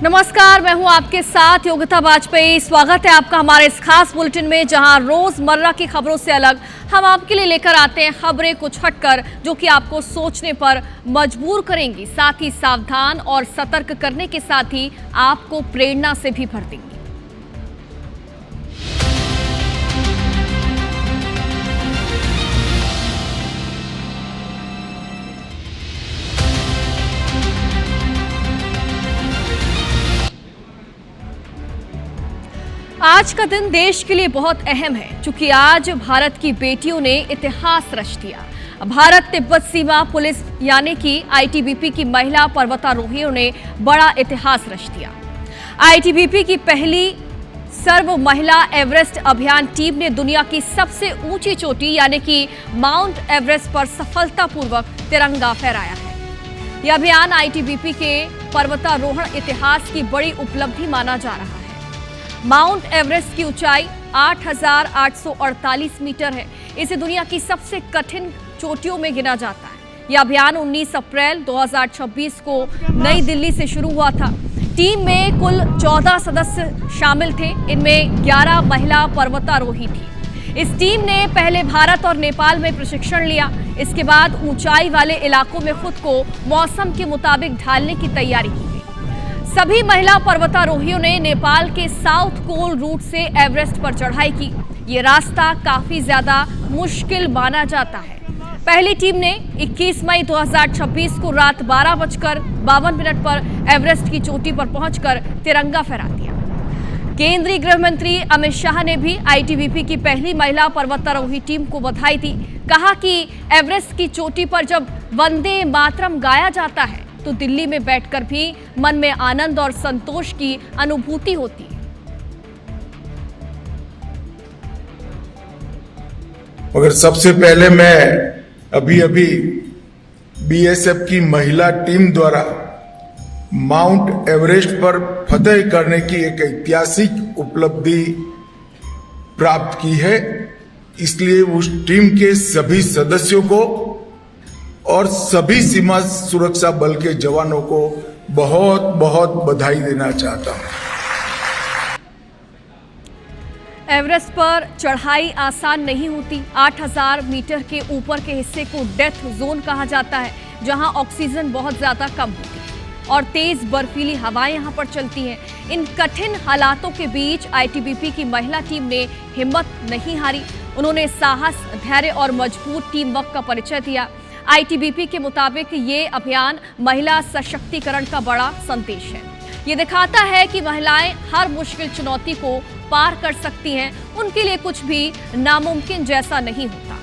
नमस्कार, मैं हूं आपके साथ योगिता वाजपेयी। स्वागत है आपका हमारे इस खास बुलेटिन में, जहां रोजमर्रा की खबरों से अलग हम आपके लिए लेकर आते हैं खबरें कुछ हटकर, जो कि आपको सोचने पर मजबूर करेंगी, साथ ही सावधान और सतर्क करने के साथ ही आपको प्रेरणा से भी भर देंगी। आज का दिन देश के लिए बहुत अहम है, क्योंकि आज भारत की बेटियों ने इतिहास रच दिया। भारत तिब्बत सीमा पुलिस यानी कि आईटीबीपी की महिला पर्वतारोहियों ने बड़ा इतिहास रच दिया। आईटीबीपी की पहली सर्व महिला एवरेस्ट अभियान टीम ने दुनिया की सबसे ऊंची चोटी यानी कि माउंट एवरेस्ट पर सफलतापूर्वक तिरंगा फहराया है। यह अभियान आईटीबीपी के पर्वतारोहण इतिहास की बड़ी उपलब्धि माना जा रहा है। माउंट एवरेस्ट की ऊंचाई 8,848 मीटर है। इसे दुनिया की सबसे कठिन चोटियों में गिना जाता है। यह अभियान 19 अप्रैल 2026 को नई दिल्ली से शुरू हुआ था। टीम में कुल 14 सदस्य शामिल थे, इनमें 11 महिला पर्वतारोही थी। इस टीम ने पहले भारत और नेपाल में प्रशिक्षण लिया। इसके बाद ऊंचाई वाले इलाकों में खुद को मौसम के मुताबिक ढालने की तैयारी की। सभी महिला पर्वतारोहियों ने नेपाल के साउथ कोल रूट से एवरेस्ट पर चढ़ाई की। ये रास्ता काफी ज्यादा मुश्किल माना जाता है। पहली टीम ने 21 मई 2026 को रात 12:52 पर एवरेस्ट की चोटी पर पहुंचकर तिरंगा फहरा दिया। केंद्रीय गृह मंत्री अमित शाह ने भी आईटीबीपी की पहली महिला पर्वतारोही टीम को बधाई दी। कहा कि एवरेस्ट की चोटी पर जब वंदे मातरम गाया जाता है तो दिल्ली में बैठकर भी मन में आनंद और संतोष की अनुभूति होती है। मगर सबसे पहले मैं अभी बीएसएफ की महिला टीम द्वारा माउंट एवरेस्ट पर फतह करने की एक ऐतिहासिक उपलब्धि प्राप्त की है, इसलिए उस टीम के सभी सदस्यों को और सभी सीमा सुरक्षा बल के जवानों को बहुत बहुत बधाई देना चाहता हूं। एवरेस्ट पर चढ़ाई आसान नहीं होती। 8,000 मीटर के ऊपर के हिस्से को डेथ जोन कहा जाता है, जहां ऑक्सीजन बहुत ज्यादा कम होती है और तेज बर्फीली हवाएं यहां पर चलती हैं। इन कठिन हालातों के बीच आईटीबीपी की महिला टीम ने हिम्मत नहीं हारी। उन्होंने साहस, धैर्य और मजबूत टीम वर्क का परिचय दिया। आईटीबीपी के मुताबिक ये अभियान महिला सशक्तिकरण का बड़ा संदेश है। ये दिखाता है कि महिलाएं हर मुश्किल चुनौती को पार कर सकती हैं। उनके लिए कुछ भी नामुमकिन जैसा नहीं होता।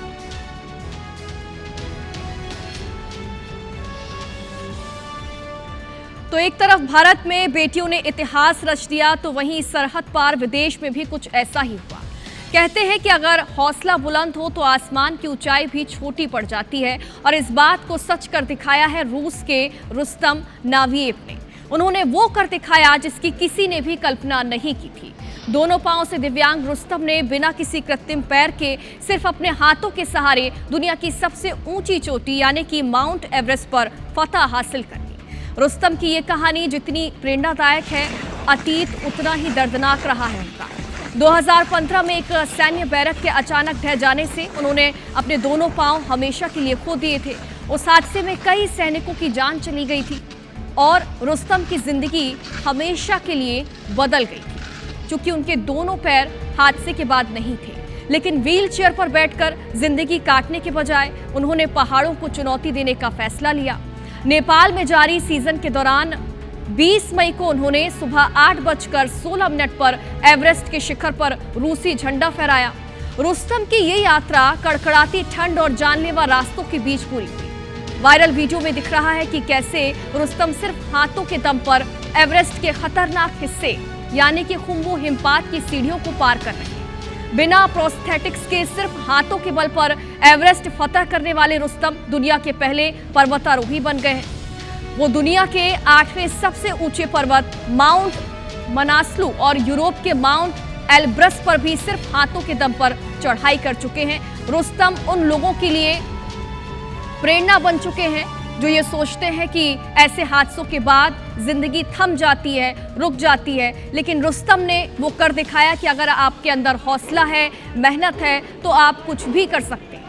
तो एक तरफ भारत में बेटियों ने इतिहास रच दिया, तो वहीं सरहद पार विदेश में भी कुछ ऐसा ही हुआ। कहते हैं कि अगर हौसला बुलंद हो तो आसमान की ऊंचाई भी छोटी पड़ जाती है, और इस बात को सच कर दिखाया है रूस के रुस्तम नाविएव ने। उन्होंने वो कर दिखाया जिसकी किसी ने भी कल्पना नहीं की थी। दोनों पांव से दिव्यांग रुस्तम ने बिना किसी कृत्रिम पैर के सिर्फ अपने हाथों के सहारे दुनिया की सबसे ऊंची चोटी यानी कि माउंट एवरेस्ट पर फतह हासिल कर ली। रुस्तम की ये कहानी जितनी प्रेरणादायक है, अतीत उतना ही दर्दनाक रहा है उनका। 2015 में एक सैन्य बैरक के अचानक ढह जाने से उन्होंने अपने दोनों पांव हमेशा के लिए खो दिए थे। उस हादसे में कई सैनिकों की जान चली गई थी और रुस्तम की जिंदगी हमेशा के लिए बदल गई थी, क्योंकि उनके दोनों पैर हादसे के बाद नहीं थे। लेकिन व्हील चेयर पर बैठकर जिंदगी काटने के बजाय उन्होंने पहाड़ों को चुनौती देने का फैसला लिया। नेपाल में जारी सीजन के दौरान 20 मई को उन्होंने सुबह 8:16 पर एवरेस्ट के शिखर पर रूसी झंडा फहराया। रुस्तम की ये यात्रा कड़कड़ाती ठंड और जानलेवा रास्तों के बीच पूरी हुई। वायरल वीडियो में दिख रहा है कि कैसे रुस्तम सिर्फ हाथों के दम पर एवरेस्ट के खतरनाक हिस्से यानी कि खुम्बू हिमपात की सीढ़ियों को पार कर रहे हैं। बिना प्रोस्थेटिक्स के सिर्फ हाथों के बल पर एवरेस्ट फतह करने वाले रुस्तम दुनिया के पहले पर्वतारोही बन गए हैं। वो दुनिया के 8वें सबसे ऊंचे पर्वत माउंट मनास्लू और यूरोप के माउंट एलब्रस पर भी सिर्फ हाथों के दम पर चढ़ाई कर चुके हैं। रुस्तम उन लोगों के लिए प्रेरणा बन चुके हैं जो ये सोचते हैं कि ऐसे हादसों के बाद जिंदगी थम जाती है, रुक जाती है, लेकिन रुस्तम ने वो कर दिखाया कि अगर आपके अंदर हौसला है, मेहनत है, तो आप कुछ भी कर सकते हैं।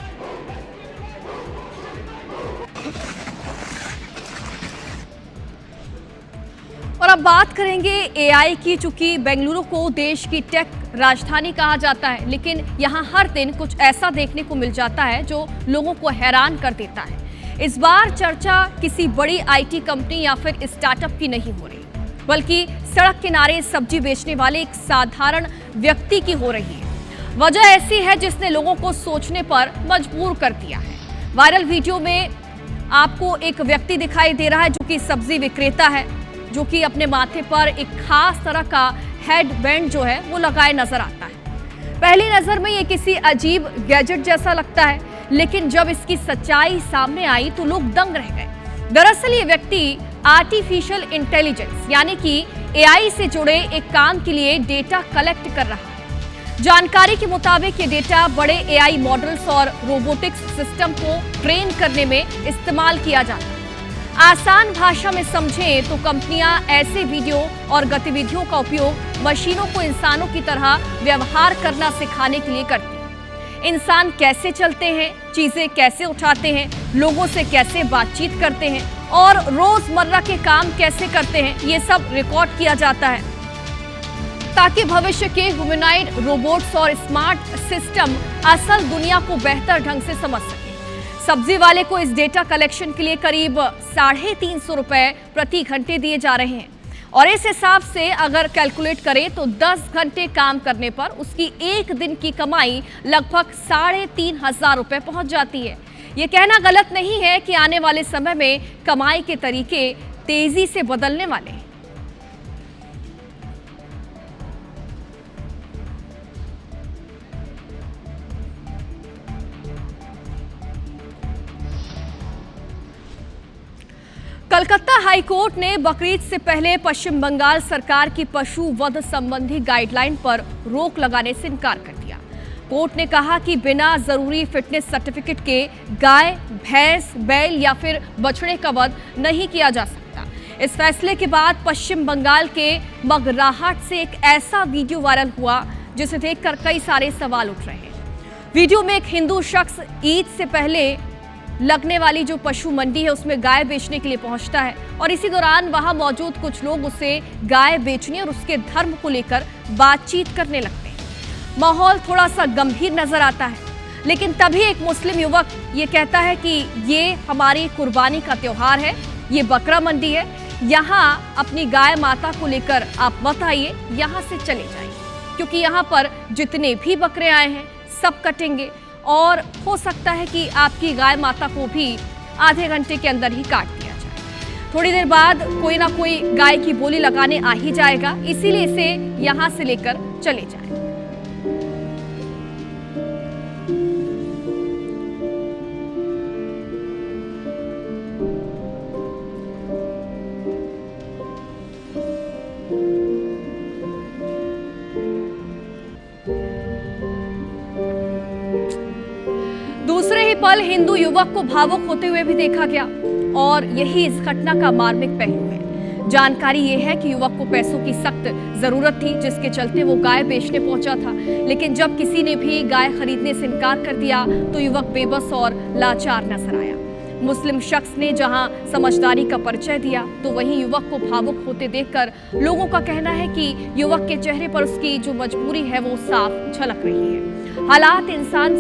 और अब बात करेंगे एआई की। चूंकि बेंगलुरु को देश की टेक राजधानी कहा जाता है, लेकिन यहाँ हर दिन कुछ ऐसा देखने को मिल जाता है जो लोगों को हैरान कर देता है। इस बार चर्चा किसी बड़ी आईटी कंपनी या फिर स्टार्टअप की नहीं हो रही, बल्कि सड़क किनारे सब्जी बेचने वाले एक साधारण व्यक्ति की हो रही है। वजह ऐसी है जिसने लोगों को सोचने पर मजबूर कर दिया है। वायरल वीडियो में आपको एक व्यक्ति दिखाई दे रहा है जो कि सब्जी विक्रेता है, जो कि अपने माथे पर एक खास तरह का हेड बैंड जो है वो लगाए नजर आता है। पहली नजर में ये किसी अजीब गैजेट जैसा लगता है, लेकिन जब इसकी सच्चाई सामने आई तो लोग दंग रह गए। दरअसल ये व्यक्ति आर्टिफिशियल इंटेलिजेंस यानी कि एआई से जुड़े एक काम के लिए डेटा कलेक्ट कर रहा है। जानकारी के मुताबिक ये डेटा बड़े एआई मॉडल्स और रोबोटिक्स सिस्टम को ट्रेन करने में इस्तेमाल किया जाता है। आसान भाषा में समझें तो कंपनियां ऐसे वीडियो और गतिविधियों का उपयोग मशीनों को इंसानों की तरह व्यवहार करना सिखाने के लिए करती हैं। इंसान कैसे चलते हैं, चीजें कैसे उठाते हैं, लोगों से कैसे बातचीत करते हैं और रोजमर्रा के काम कैसे करते हैं, ये सब रिकॉर्ड किया जाता है ताकि भविष्य के ह्यूमनॉइड रोबोट्स और स्मार्ट सिस्टम असल दुनिया को बेहतर ढंग से समझ सके। सब्जी वाले को इस डेटा कलेक्शन के लिए करीब 350 रुपए प्रति घंटे दिए जा रहे हैं और इस हिसाब से अगर कैलकुलेट करें तो 10 घंटे काम करने पर उसकी एक दिन की कमाई लगभग 3,500 रुपए पहुंच जाती है। ये कहना गलत नहीं है कि आने वाले समय में कमाई के तरीके तेजी से बदलने वाले हैं। कलकत्ता हाईकोर्ट ने बकरीद से पहले पश्चिम बंगाल सरकार की पशु वध संबंधी गाइडलाइन पर रोक लगाने से इनकार कर दिया। कोर्ट ने कहा कि बिना जरूरी फिटनेस सर्टिफिकेट के गाय, भैंस, बैल या फिर बछड़े का वध नहीं किया जा सकता। इस फैसले के बाद पश्चिम बंगाल के मगराहट से एक ऐसा वीडियो वायरल हुआ जिसे देखकर कई सारे सवाल उठ रहे हैं। वीडियो में एक हिंदू शख्स ईद से पहले लगने वाली जो पशु मंडी है उसमें गाय बेचने के लिए पहुंचता है और इसी दौरान वहां मौजूद कुछ लोग उसे गाय बेचने और उसके धर्म को लेकर बातचीत करने लगते हैं। माहौल थोड़ा सा गंभीर नजर आता है, लेकिन तभी एक मुस्लिम युवक ये कहता है कि ये हमारी कुर्बानी का त्योहार है, ये बकरा मंडी है, यहाँ अपनी गाय माता को लेकर आप मत आइए, यहाँ से चले जाइए, क्योंकि यहाँ पर जितने भी बकरे आए हैं सब कटेंगे और हो सकता है कि आपकी गाय माता को भी आधे घंटे के अंदर ही काट दिया जाए। थोड़ी देर बाद कोई ना कोई गाय की बोली लगाने आ ही जाएगा, इसीलिए इसे यहां से लेकर चले जाएं। दूसरे ही पल हिंदू युवक को भावुक होते हुए भी देखा गया और यही इस घटना का मार्मिक पहलू है। जानकारी ये है कि युवक को पैसों की सख्त जरूरत थी, जिसके चलते वो गाय बेचने पहुंचा था, लेकिन जब किसी ने भी गाय खरीदने से इनकार कर दिया तो युवक बेबस और लाचार नजर आया। मुस्लिम शख्स ने जहां समझदारी का परिचय दिया तो वहीं युवक को भावुक होते देखकर लोगों का कहना है कि युवक के चेहरे पर उसकी जो मजबूरी है वो साफ झलक रही है। हालात इंसान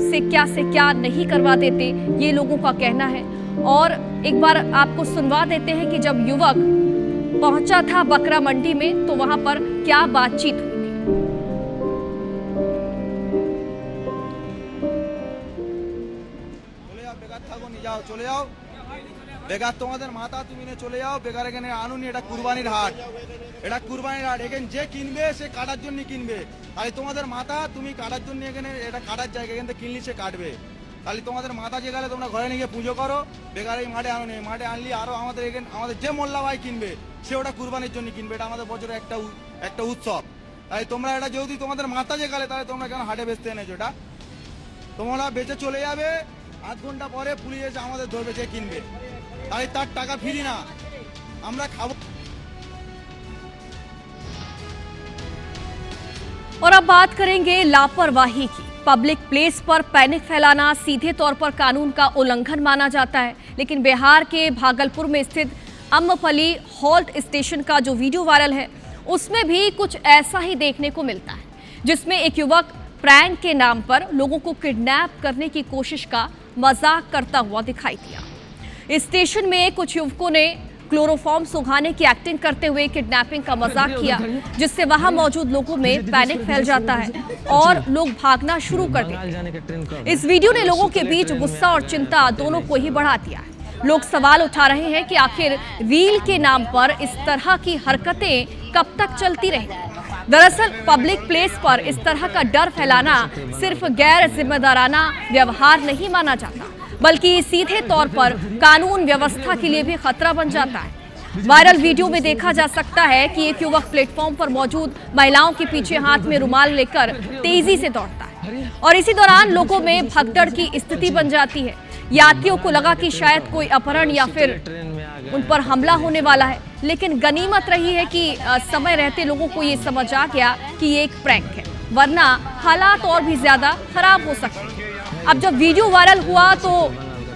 से क्या नहीं करवा देते, ये लोगों का कहना है। और एक बार आपको सुनवा देते हैं कि जब युवक पहुंचा था बकरा मंडी में तो वहां पर क्या बातचीत हुई थी। চলে যাও বেগার তোমাদের মাথা তুমি নিয়ে চলে যাও, বেগার এখানে আনুনি, এটা কুরবানির হাট, এটা কুরবানির হাট, এখানে যে কিনবে সে কাটার জন্য কিনবে, তাই তোমাদের মাথা তুমি কাটার জন্য এখানে, এটা কাটার জায়গা, এখান থেকে কিনলি সে কাটবে, তাহলে তোমাদের মাথা যে গেলে তোমরা ঘরে নিয়ে পুজো করো, বেগার এই মাঠে আনুনি, মাঠে আনলি আরো আমাদের এখানে আমাদের যে মোল্লা ভাই কিনবে সে ওটা কুরবানির জন্য কিনবে, এটা আমাদের বছরে একটা উৎসব, তাই তোমরা এটা যদি তোমাদের মাথা যে গেলে তাহলে তোমরা কেন হাটে বেচতে এনেছো, এটা তোমরা বেচে চলে যাবে, আধ ঘন্টা পরে পুলিশ এসে আমাদের ধরবে যে কিনবে। তাই তার টাকা ফিরি না, আমরা খাবো। और अब बात करेंगे लापरवाही की। पब्लिक प्लेस पर पैनिक फैलाना सीधे तौर पर कानून का उल्लंघन माना जाता है, लेकिन बिहार के भागलपुर में स्थित अम्रपली हॉल्ट स्टेशन का जो वीडियो वायरल है उसमें भी कुछ ऐसा ही देखने को मिलता है, जिसमें एक युवक प्रैंक के नाम पर लोगों को किडनैप करने की कोशिश का मजाक करता हुआ दिखाई दिया। स्टेशन में कुछ युवकों ने क्लोरोफॉर्म सुखाने की एक्टिंग करते हुए किडनैपिंग का मजाक किया, जिससे वहां मौजूद लोगों में पैनिक फैल जाता है और लोग भागना शुरू कर देते हैं। इस वीडियो ने लोगों के बीच गुस्सा और चिंता दोनों को ही बढ़ा दिया है। लोग सवाल उठा रहे हैं कि आखिर रील के नाम पर इस तरह की हरकतें कब तक चलती रहेंगी। दरअसल पब्लिक प्लेस पर इस तरह का डर फैलाना सिर्फ गैर जिम्मेदाराना व्यवहार नहीं माना जाता, बल्कि सीधे तौर पर कानून व्यवस्था के लिए भी खतरा बन जाता है। वायरल वीडियो में देखा जा सकता है कि एक युवक प्लेटफॉर्म पर मौजूद महिलाओं के पीछे हाथ में रुमाल लेकर तेजी से दौड़ता है और इसी दौरान लोगों में भगदड़ की स्थिति बन जाती है। यात्रियों को लगा कि शायद कोई अपहरण या फिर उन पर हमला होने वाला है, लेकिन गनीमत रही है कि समय रहते लोगों को ये समझ आ गया कि ये एक प्रैंक है, वरना हालात और भी ज्यादा खराब हो सकते हैं। अब जब वीडियो वायरल हुआ तो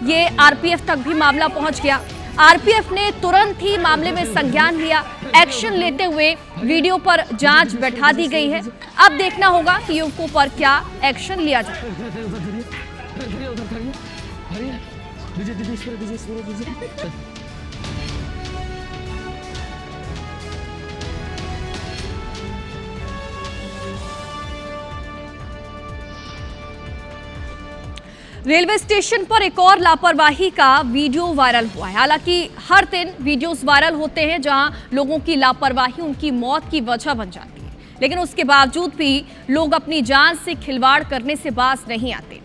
ये आरपीएफ तक भी मामला पहुंच गया। आरपीएफ ने तुरंत ही मामले में संज्ञान लिया। एक्शन लेते हुए वीडियो पर जांच बैठा दी गई है। अब देखना होगा कि युवकों पर क्या एक्शन लिया जाए। रेलवे स्टेशन पर एक और लापरवाही का वीडियो वायरल हुआ है। हालांकि हर दिन वीडियोस वायरल होते हैं जहां लोगों की लापरवाही उनकी मौत की वजह बन जाती है, लेकिन उसके बावजूद भी लोग अपनी जान से खिलवाड़ करने से बाज नहीं आते।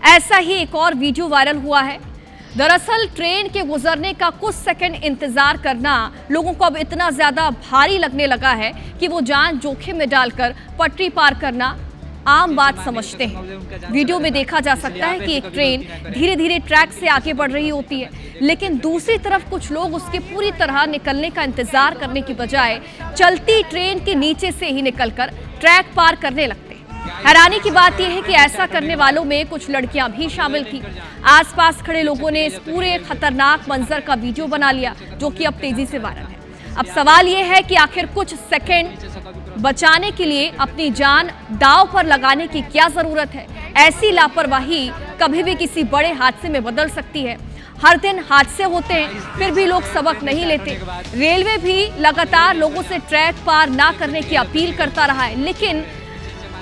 ऐसा ही एक और वीडियो वायरल हुआ है। दरअसल ट्रेन के गुजरने का कुछ सेकंड इंतजार करना लोगों को अब इतना ज्यादा भारी लगने लगा है कि वो जान जोखिम में डालकर पटरी पार करना आम बात समझते हैं। वीडियो में देखा जा सकता है कि एक ट्रेन धीरे धीरे ट्रैक से आगे बढ़ रही होती है, लेकिन दूसरी तरफ कुछ लोग उसके पूरी तरह निकलने का इंतजार करने की बजाय चलती ट्रेन के नीचे से ही निकलकर ट्रैक पार करने लगते हैं। हैरानी की बात यह है कि ऐसा करने वालों में कुछ लड़कियां भी शामिल थी। आसपास खड़े लोगों ने इस पूरे खतरनाक मंजर का वीडियो बना लिया, जो कि अब तेजी से वायरल है। अब सवाल यह है कि आखिर कुछ सेकंड बचाने के लिए अपनी जान दांव पर लगाने की क्या जरूरत है? ऐसी लापरवाही कभी भी किसी बड़े हादसे में बदल सकती है। हर दिन हादसे होते हैं, फिर भी लोग सबक नहीं लेते। रेलवे भी लगातार लोगों से ट्रैक पार ना करने की अपील करता रहा है, लेकिन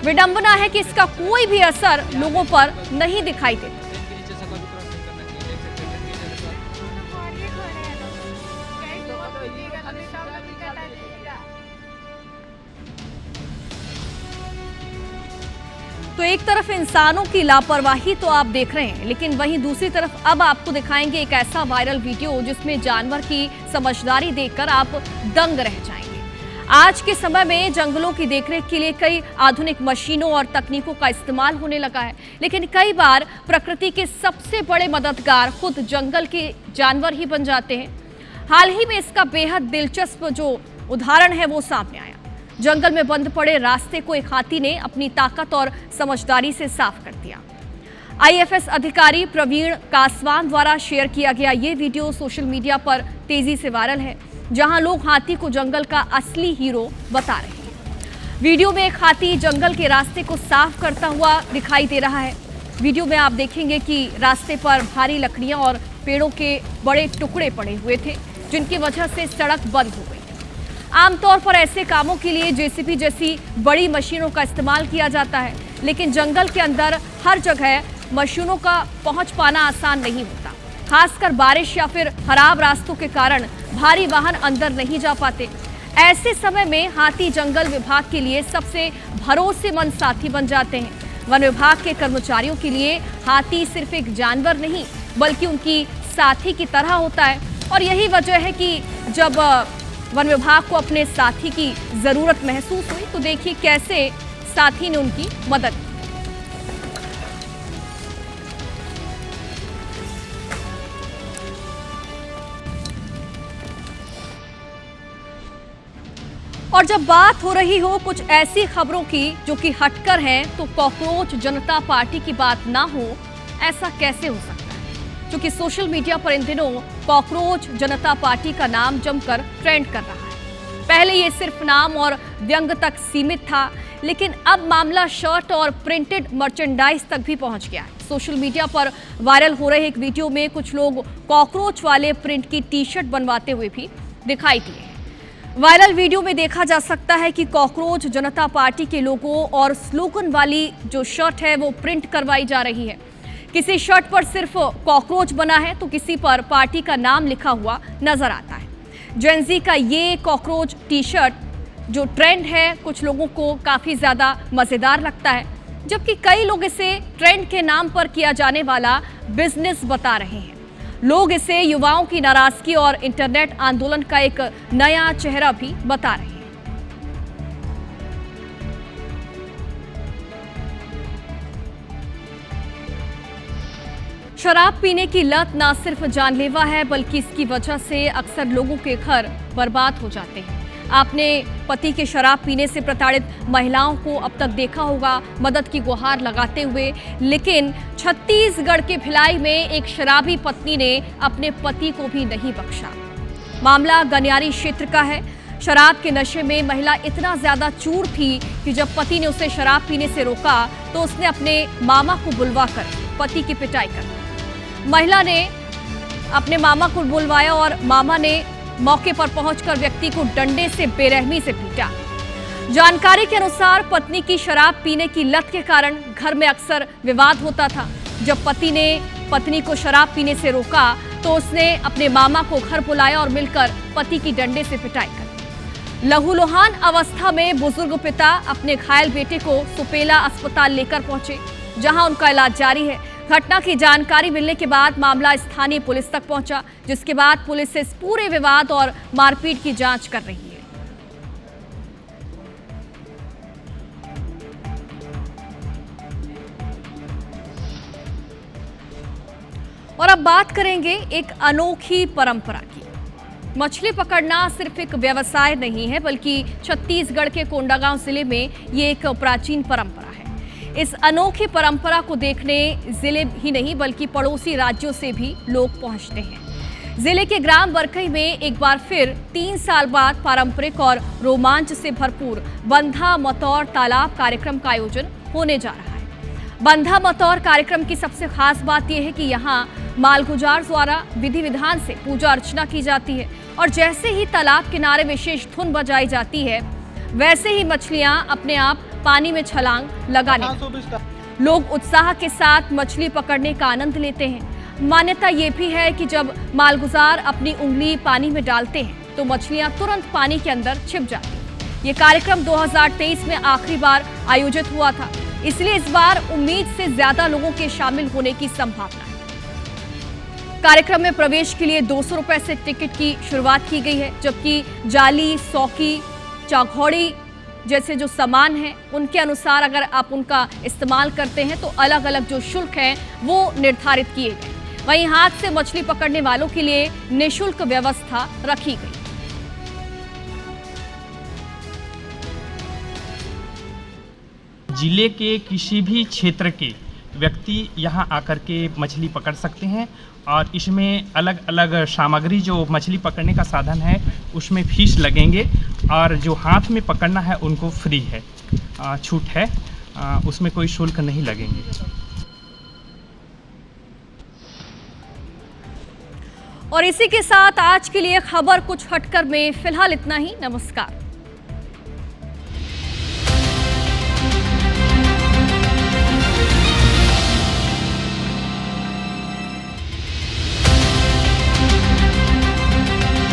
विडंबना है कि इसका कोई भी असर लोगों पर नहीं दिखाई देता। तो एक तरफ इंसानों की लापरवाही तो आप देख रहे हैं, लेकिन वहीं दूसरी तरफ अब आपको दिखाएंगे एक ऐसा वायरल वीडियो जिसमें जानवर की समझदारी देखकर आप दंग रह जाएंगे। आज के समय में जंगलों की देखरेख के लिए कई आधुनिक मशीनों और तकनीकों का इस्तेमाल होने लगा है, लेकिन कई बार प्रकृति के सबसे बड़े मददगार खुद जंगल के जानवर ही बन जाते हैं। हाल ही में इसका बेहद दिलचस्प जो उदाहरण है वो सामने आया। जंगल में बंद पड़े रास्ते को एक हाथी ने अपनी ताकत और समझदारी से साफ कर दिया। आईएफएस अधिकारी प्रवीण कासवान द्वारा शेयर किया गया ये वीडियो सोशल मीडिया पर तेजी से वायरल है, जहां लोग हाथी को जंगल का असली हीरो बता रहे हैं। वीडियो में एक हाथी जंगल के रास्ते को साफ करता हुआ दिखाई दे रहा है। वीडियो में आप देखेंगे कि रास्ते पर भारी लकड़ियां और पेड़ों के बड़े टुकड़े पड़े हुए थे, जिनकी वजह से सड़क बंद हो गई। आमतौर पर ऐसे कामों के लिए जेसीबी जैसी बड़ी मशीनों का इस्तेमाल किया जाता है, लेकिन जंगल के अंदर हर जगह मशीनों का पहुंच पाना आसान नहीं होता। खासकर बारिश या फिर खराब रास्तों के कारण भारी वाहन अंदर नहीं जा पाते। ऐसे समय में हाथी जंगल विभाग के लिए सबसे भरोसेमंद साथी बन जाते हैं। वन विभाग के कर्मचारियों के लिए हाथी सिर्फ एक जानवर नहीं, बल्कि उनकी साथी की तरह होता है। और यही वजह है कि जब वन विभाग को अपने साथी की जरूरत महसूस हुई तो देखिए कैसे साथी ने उनकी मदद की। और जब बात हो रही हो कुछ ऐसी खबरों की जो कि हटकर हैं, तो कॉकरोच जनता पार्टी की बात ना हो, ऐसा कैसे हो सकता है? क्योंकि सोशल मीडिया पर इन दिनों कॉकरोच जनता पार्टी का नाम जमकर ट्रेंड कर रहा है। पहले ये सिर्फ नाम और व्यंग तक सीमित था, लेकिन अब मामला शर्ट और प्रिंटेड मर्चेंडाइज तक भी पहुंच गया है। सोशल मीडिया पर वायरल हो रहे एक वीडियो में कुछ लोग कॉकरोच वाले प्रिंट की टी-शर्ट बनवाते हुए भी दिखाई दिए हैं। वायरल वीडियो में देखा जा सकता है कि कॉकरोच जनता पार्टी के लोगो और स्लोगन वाली जो शर्ट है वो प्रिंट करवाई जा रही है। किसी शर्ट पर सिर्फ कॉकरोच बना है तो किसी पर पार्टी का नाम लिखा हुआ नजर आता है। जेन-ज़ी का ये कॉकरोच टी-शर्ट जो ट्रेंड है, कुछ लोगों को काफ़ी ज़्यादा मज़ेदार लगता है, जबकि कई लोग इसे ट्रेंड के नाम पर किया जाने वाला बिजनेस बता रहे हैं। लोग इसे युवाओं की नाराजगी और इंटरनेट आंदोलन का एक नया चेहरा भी बता रहे हैं। शराब पीने की लत ना सिर्फ जानलेवा है, बल्कि इसकी वजह से अक्सर लोगों के घर बर्बाद हो जाते हैं। आपने पति के शराब पीने से प्रताड़ित महिलाओं को अब तक देखा होगा मदद की गुहार लगाते हुए, लेकिन छत्तीसगढ़ के भिलाई में एक शराबी पत्नी ने अपने पति को भी नहीं बख्शा। मामला गनियारी क्षेत्र का है। शराब के नशे में महिला इतना ज्यादा चूर थी कि जब पति ने उसे शराब पीने से रोका तो उसने अपने मामा को बुलवाकर पति की पिटाई कर दी। महिला ने अपने मामा को बुलवाया और मामा ने मौके पर पहुंचकर व्यक्ति को डंडे से बेरहमी से पीटा। जानकारी के अनुसार पत्नी की शराब पीने की लत के कारण घर में अक्सर विवाद होता था। जब पति ने पत्नी को शराब पीने से रोका तो उसने अपने मामा को घर बुलाया और मिलकर पति की डंडे से पिटाई कर दी। लहूलुहान अवस्था में बुजुर्ग पिता अपने घायल बेटे को सुपेला अस्पताल लेकर पहुंचे, जहां उनका इलाज जारी है। घटना की जानकारी मिलने के बाद मामला स्थानीय पुलिस तक पहुंचा, जिसके बाद पुलिस इस पूरे विवाद और मारपीट की जांच कर रही है। और अब बात करेंगे एक अनोखी परंपरा की। मछली पकड़ना सिर्फ एक व्यवसाय नहीं है, बल्कि छत्तीसगढ़ के कोंडागांव जिले में ये एक प्राचीन परंपरा है। इस अनोखी परंपरा को देखने जिले ही नहीं बल्कि पड़ोसी राज्यों से भी लोग पहुंचते हैं। जिले के ग्राम बरकई में एक बार फिर 3 साल बाद पारंपरिक और रोमांच से भरपूर बंधा मतौर तालाब कार्यक्रम का आयोजन होने जा रहा है। बंधा मतौर कार्यक्रम की सबसे खास बात यह है कि यहाँ मालगुजार द्वारा विधि विधान से पूजा अर्चना की जाती है और जैसे ही तालाब किनारे विशेष धुन बजाई जाती है, वैसे ही मछलियां अपने आप पानी में छलांग लगाने लोग उत्साह के साथ मछली पकड़ने का आनंद लेते हैं। मान्यता ये भी है कि जब मालगुजार अपनी उंगली पानी में डालते हैं तो मछलियां तुरंत पानी के अंदर छिप जाती हैं। ये कार्यक्रम 2023 में आखिरी बार आयोजित हुआ था, इसलिए इस बार उम्मीद से ज्यादा लोगों के शामिल होने की संभावना है। कार्यक्रम में प्रवेश के लिए 200 रुपए से टिकट की शुरुआत की गई है, जबकि जाली, सौकी, चाघौड़ी जैसे जो सामान हैं उनके अनुसार अगर आप उनका इस्तेमाल करते हैं तो अलग अलग जो शुल्क हैं वो निर्धारित किए गए। वहीं हाथ से मछली पकड़ने वालों के लिए निःशुल्क व्यवस्था रखी गई। जिले के किसी भी क्षेत्र के व्यक्ति यहां आकर के मछली पकड़ सकते हैं और इसमें अलग अलग सामग्री जो मछली पकड़ने का साधन है उसमें फीस लगेंगे और जो हाथ में पकड़ना है उनको फ्री है, छूट है, उसमें कोई शुल्क नहीं लगेंगे। और इसी के साथ आज के लिए खबर कुछ हटकर में फिलहाल इतना ही। नमस्कार।